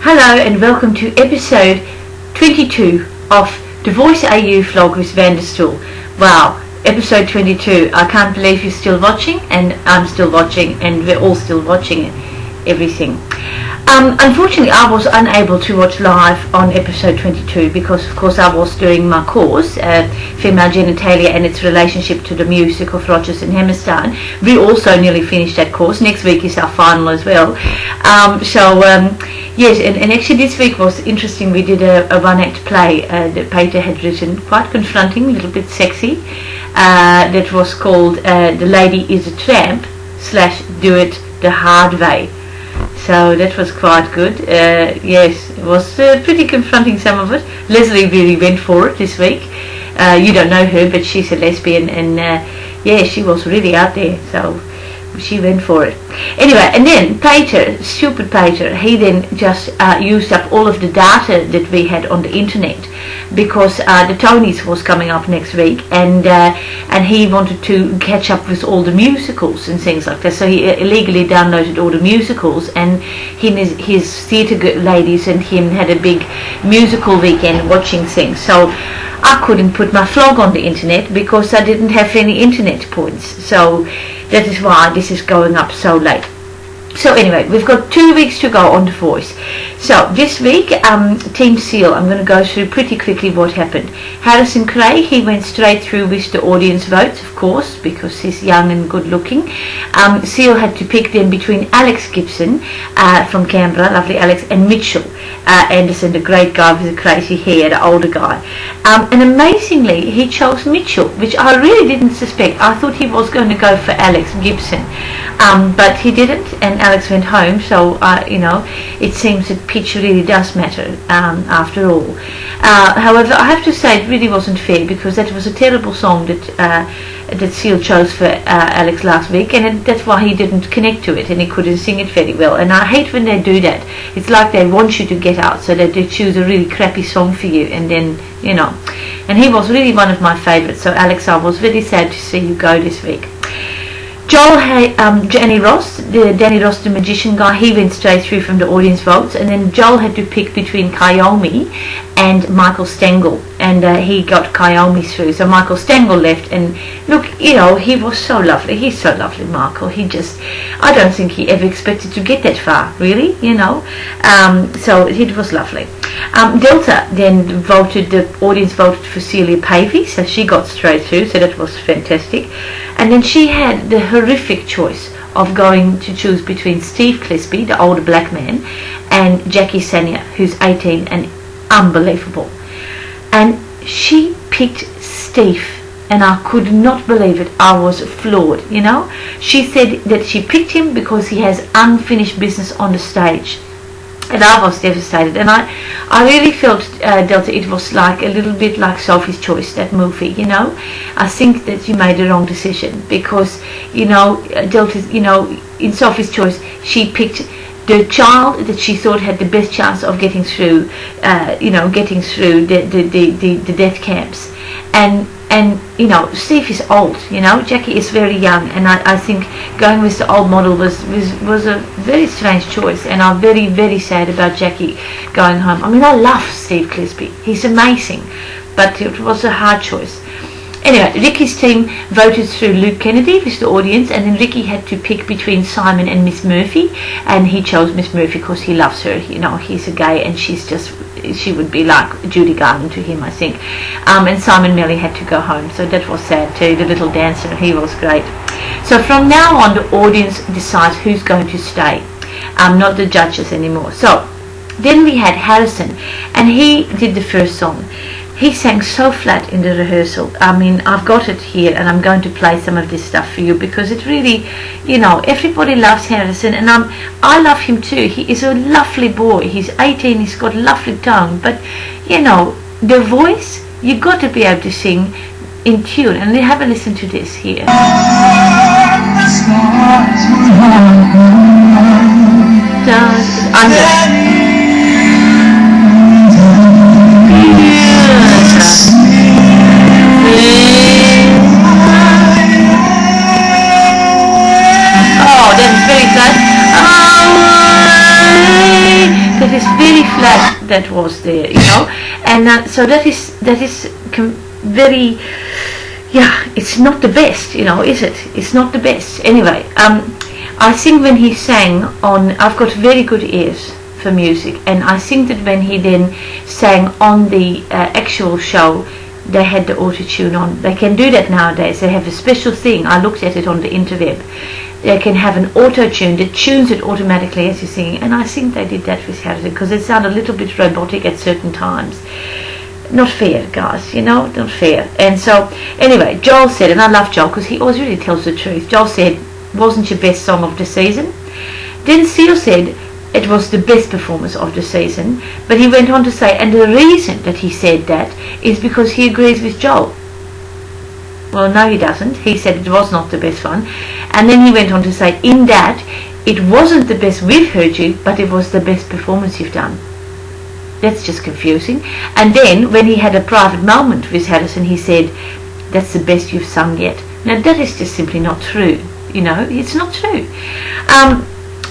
Hello and welcome to episode 22 of the Voice AU vlog with Fan de Stools. Wow, episode 22. I can't believe you're still watching, and I'm still watching, and we're all still watching everything. Unfortunately, I was unable to watch live on episode 22 because, of course, I was doing my course, Female Genitalia and its relationship to the music of Rodgers and Hammerstein. We also nearly finished that course. Next week is our final as well. Yes, and actually this week was interesting. We did a one-act play that Peter had written, quite confronting, a little bit sexy, that was called The Lady is a Tramp / Do It the Hard Way. So that was quite good. Yes, it was pretty confronting, some of it. Leslie really went for it this week. You don't know her, but she's a lesbian, and yeah, she was really out there, so she went for it. Anyway, and then Peter, stupid Peter, he then just used up all of the data that we had on the internet, because the Tonys was coming up next week, and he wanted to catch up with all the musicals and things like that. So he illegally downloaded all the musicals, and he and his theatre ladies and him had a big musical weekend watching things. So I couldn't put my vlog on the internet because I didn't have any internet points. So that is why this is going up so late. So anyway, we've got 2 weeks to go on The Voice. So this week, Team Seal, I'm going to go through pretty quickly what happened. Harrison Craig, he went straight through with the audience votes, of course, because he's young and good looking. Seal had to pick then between Alex Gibson from Canberra, lovely Alex, and Mitchell Anderson, the great guy with the crazy hair, the older guy. And amazingly, he chose Mitchell, which I really didn't suspect. I thought he was going to go for Alex Gibson, but he didn't, and Alex went home. So you know, it seems that pitch really does matter after all. However, I have to say it really wasn't fair, because that was a terrible song that Seal chose for Alex last week, and that's why he didn't connect to it, and he couldn't sing it very well. And I hate when they do that. It's like they want you to get out, so that they choose a really crappy song for you, and then, you know. And he was really one of my favourites, so Alex, I was very sad to see you go this week. Joel had Danny Ross, the magician guy. He went straight through from the audience votes, and then Joel had to pick between Kayomi and Michael Stengel, and he got Kayomi through. So Michael Stengel left, and look, you know, he was so lovely. He's so lovely, Michael. He just, I don't think he ever expected to get that far, really, you know. So it was lovely. Delta then the audience voted for Celia Pavey, so she got straight through, so that was fantastic. And then she had the horrific choice of going to choose between Steve Clisby, the older black man, and Jackie Sanya, who's 18 and unbelievable. And she picked Steve, and I could not believe it. I was floored, you know. She said that she picked him because he has unfinished business on the stage. And I was devastated, and I really felt, Delta, it was like a little bit like Sophie's Choice, that movie, you know. I think that you made the wrong decision, because, you know, Delta, you know, in Sophie's Choice, she picked the child that she thought had the best chance of getting through, you know, getting through the death camps. And you know, Steve is old, you know, Jackie is very young, and I think going with the old model was a very strange choice, and I'm very, very sad about Jackie going home. I mean, I love Steve Clisby, he's amazing, but it was a hard choice. Anyway, Ricky's team voted through Luke Kennedy with the audience, and then Ricky had to pick between Simon and Miss Murphy, and he chose Miss Murphy because he loves her. You know, he's a gay, and she would be like Judy Garland to him, I think. And Simon Melly had to go home, so that was sad too. The little dancer, he was great. So from now on, the audience decides who's going to stay, not the judges anymore. So then we had Harrison, and he did the first song. He sang so flat in the rehearsal. I mean, I've got it here, and I'm going to play some of this stuff for you, because it really, you know, everybody loves Harrison, and I love him too. He is a lovely boy. He's 18, he's got a lovely tone, but, you know, the voice, you got to be able to sing in tune. And have a listen to this here. That is very that was there, you know. And so that is very, yeah, it's not the best, you know, is it? It's not the best. Anyway, I think when he sang on, I've got very good ears for music, and I think that when he then sang on the actual show, they had the auto-tune on. They can do that nowadays. They have a special thing. I looked at it on the interweb. They can have an auto-tune that tunes it automatically as you're singing, and I think they did that with Harrison because it sounded a little bit robotic at certain times. Not fair, guys, you know, not fair. And so, anyway, Joel said, and I love Joel because he always really tells the truth. Joel said, wasn't your best song of the season? Then Seal said, it was the best performance of the season, but he went on to say, and the reason that he said that is because he agrees with Joel. Well, no, he doesn't. He said it was not the best one, and then he went on to say, in that, it wasn't the best we've heard you, but it was the best performance you've done. That's just confusing. And then, when he had a private moment with Harrison, he said, that's the best you've sung yet. Now, that is just simply not true. You know, it's not true.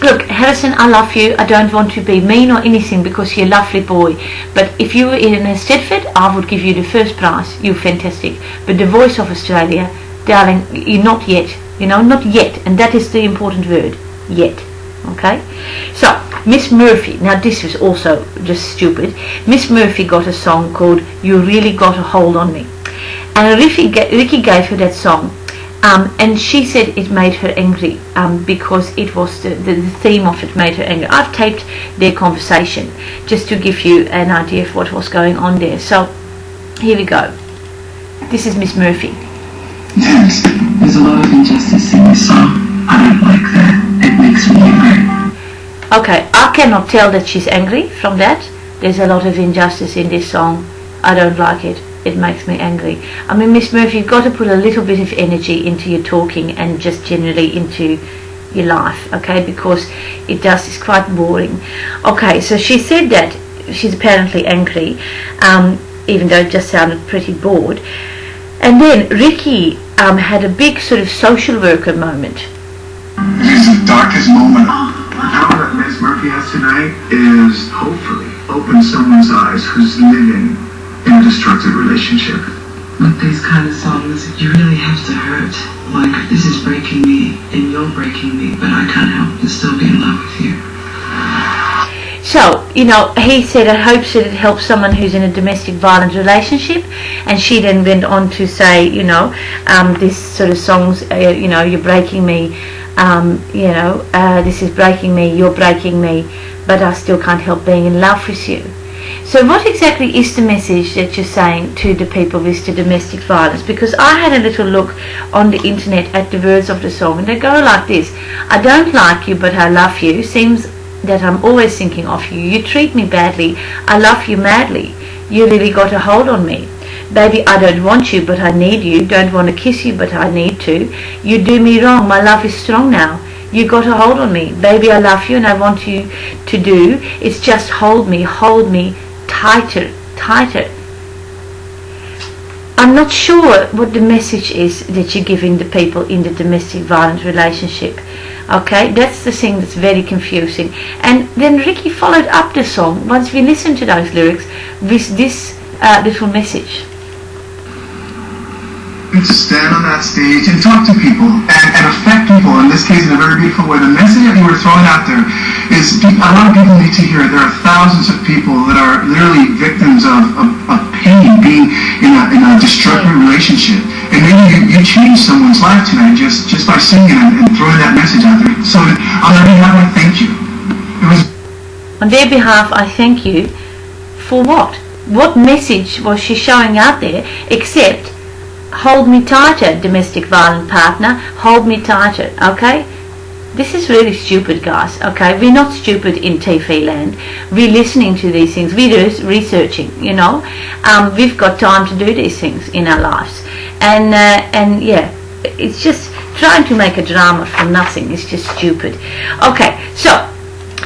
Look, Harrison, I love you. I don't want to be mean or anything because you're a lovely boy. But if you were in a Stedford, I would give you the first prize. You're fantastic. But the Voice of Australia, darling, you're not yet. You know, not yet. And that is the important word. Yet. Okay? So, Miss Murphy. Now, this was also just stupid. Miss Murphy got a song called You Really Got a Hold on Me. And Ricky gave her that song. And she said it made her angry because it was the theme of it made her angry. I've taped their conversation just to give you an idea of what was going on there. So here we go. This is Miss Murphy. Yes, there's a lot of injustice in this song. I don't like that. It makes me angry. Okay, I cannot tell that she's angry from that. There's a lot of injustice in this song. I don't like it. It makes me angry. I mean, Miss Murphy, you've got to put a little bit of energy into your talking and just generally into your life, okay? Because it's quite boring. Okay, so she said that she's apparently angry, even though it just sounded pretty bored. And then Ricky had a big sort of social worker moment. It is the darkest moment. The power that Miss Murphy has tonight is hopefully open someone's eyes who's living in a destructive relationship. With these kind of songs, you really have to hurt. Like, this is breaking me, and you're breaking me, but I can't help but still be in love with you. So, you know, he said, I hope that it helps someone who's in a domestic violence relationship. And she then went on to say, you know, this sort of songs, you know, you're breaking me, you know, this is breaking me, you're breaking me, but I still can't help being in love with you. So what exactly is the message that you're saying to the people with the domestic violence? Because I had a little look on the internet at the words of the song, and they go like this. I don't like you, but I love you. Seems that I'm always thinking of you. You treat me badly. I love you madly. You really got a hold on me. Baby, I don't want you, but I need you. Don't want to kiss you, but I need to. You do me wrong. My love is strong now. You got a hold on me. Baby, I love you, and I want you to do. It's just hold me tighter, tighter. I'm not sure what the message is that you're giving the people in the domestic violence relationship. Okay, that's the thing that's very confusing. And then Ricky followed up the song, once we listened to those lyrics, with this little message. To stand on that stage and talk to people and affect people, in this case in a very beautiful way. The message that you were throwing out there is a lot of people need to hear it. There are thousands of people that are literally victims of pain, being in a destructive relationship. And maybe you changed someone's life tonight just by singing and throwing that message out there. So on their behalf, I thank you. On their behalf, I thank you. For what? What message was she showing out there except hold me tighter, domestic violent partner, hold me tighter, okay? This is really stupid, guys, okay? We're not stupid in TV land. We're listening to these things. We're researching, you know? We've got time to do these things in our lives. And yeah, it's just trying to make a drama from nothing. It's just stupid. Okay, so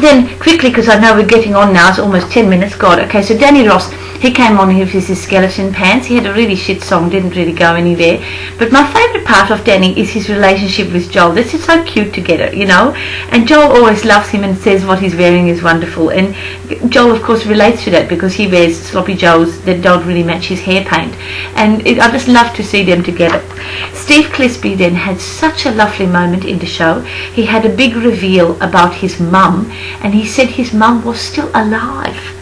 then quickly, because I know we're getting on now, it's almost 10 minutes, God. Okay, so Danny Ross, He came on with his skeleton pants. He had a really shit song, didn't really go anywhere. But my favourite part of Danny is his relationship with Joel. This is so cute together, you know. And Joel always loves him and says what he's wearing is wonderful. And Joel, of course, relates to that because he wears sloppy joes that don't really match his hair paint. And I just love to see them together. Steve Clisby then had such a lovely moment in the show. He had a big reveal about his mum, and he said his mum was still alive.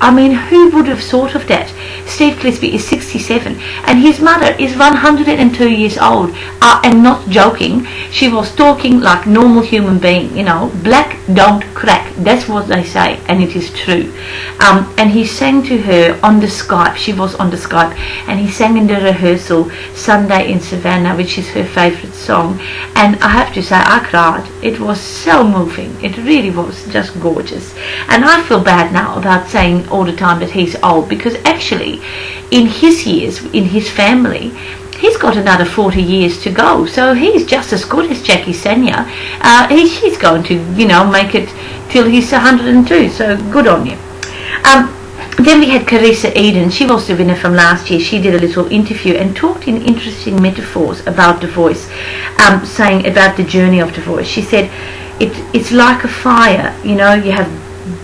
I mean, who would have thought of that? Steve Clisby is 67 and his mother is 102 years old. I'm not joking. She was talking like normal human being, you know. Black don't crack. That's what they say, and it is true. And he sang to her on the Skype. She was on the Skype, and he sang in the rehearsal Sunday in Savannah, which is her favourite song. And I have to say, I cried. It was so moving. It really was just gorgeous. And I feel bad now about saying all the time that he's old, because actually in his years, in his family, he's got another 40 years to go, so he's just as good as Jackie Senior. He's going to, you know, make it till he's 102, so good on you. Then we had Carissa Eden. She was the winner from last year. She did a little interview and talked in interesting metaphors about the voice, saying about the journey of the voice. She said it's like a fire, you know, you have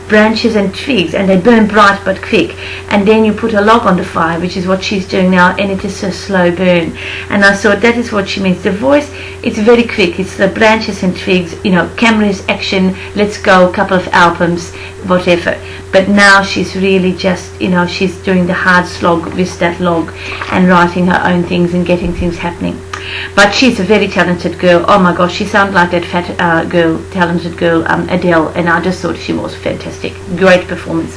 branches and twigs and they burn bright but quick, and then you put a log on the fire, which is what she's doing now, and it is a slow burn. And I thought that is what she means. The voice, it's very quick, it's the branches and twigs, you know, cameras, action, let's go, couple of albums, whatever. But now she's really just, you know, she's doing the hard slog with that log and writing her own things and getting things happening. But she's a very talented girl. Oh my gosh, she sounded like that fat talented girl, Adele, and I just thought she was fantastic. Great performance.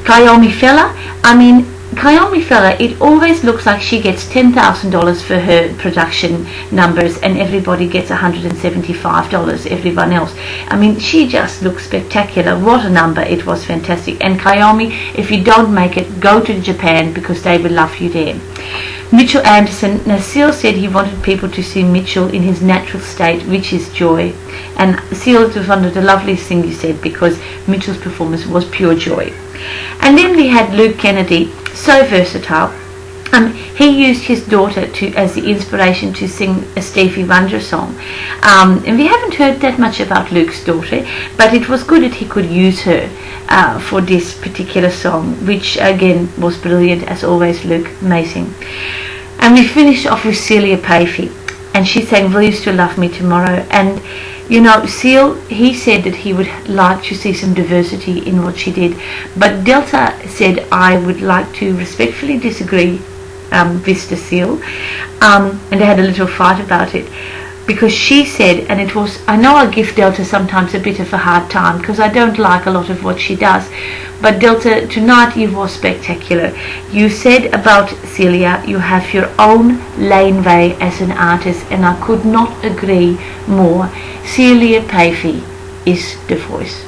Kayomi Fella, I mean, Kayomi Fella, it always looks like she gets $10,000 for her production numbers and everybody gets $175, everyone else. I mean, she just looks spectacular. What a number. It was fantastic. And Kayomi, if you don't make it, go to Japan because they will love you there. Mitchell Anderson, Seal said he wanted people to see Mitchell in his natural state, which is joy. And Seal, it was one of the loveliest things he said because Mitchell's performance was pure joy. And then we had Luke Kennedy, so versatile. He used his daughter as the inspiration to sing a Stevie Wonder song. And we haven't heard that much about Luke's daughter, but it was good that he could use her for this particular song, which again was brilliant as always. Luke, amazing. And we finished off with Celia Payfey, and she sang Will You Still Love Me Tomorrow. And you know, Seal, he said that he would like to see some diversity in what she did, but Delta said I would like to respectfully disagree with the Seal, and they had a little fight about it, because she said, and it was, I know I give Delta sometimes a bit of a hard time because I don't like a lot of what she does, but Delta, tonight you were spectacular. You said about Celia, you have your own laneway as an artist, and I could not agree more. Celia Payfey is the voice.